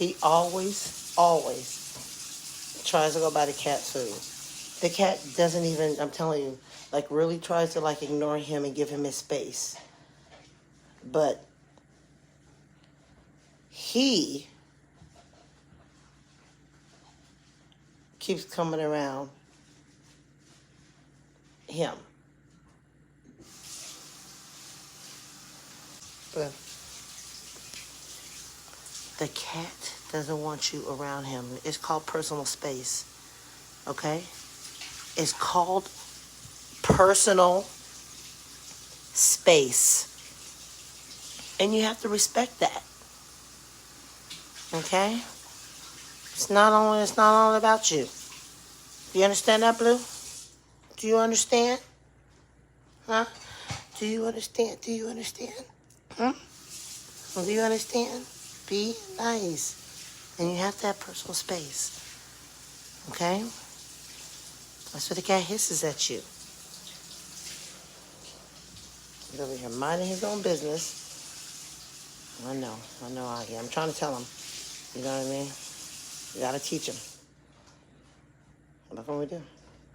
He always tries to go by the cat's food. The cat doesn't even, I'm telling you, like really tries to like ignore him and give him his space. But he keeps coming around him. But the cat doesn't want you around him. It's called personal space. Okay? It's called personal space. And you have to respect that. Okay? It's not all about you. Do you understand that, Blue? Do you understand? Huh? Do you understand? Do you understand? Hmm? Do you understand? Be nice. And you have to have personal space. Okay? That's why the cat hisses at you. He's over here minding his own business. I know, Oggy. I'm trying to tell him. You know what I mean? You gotta teach him. What can we do?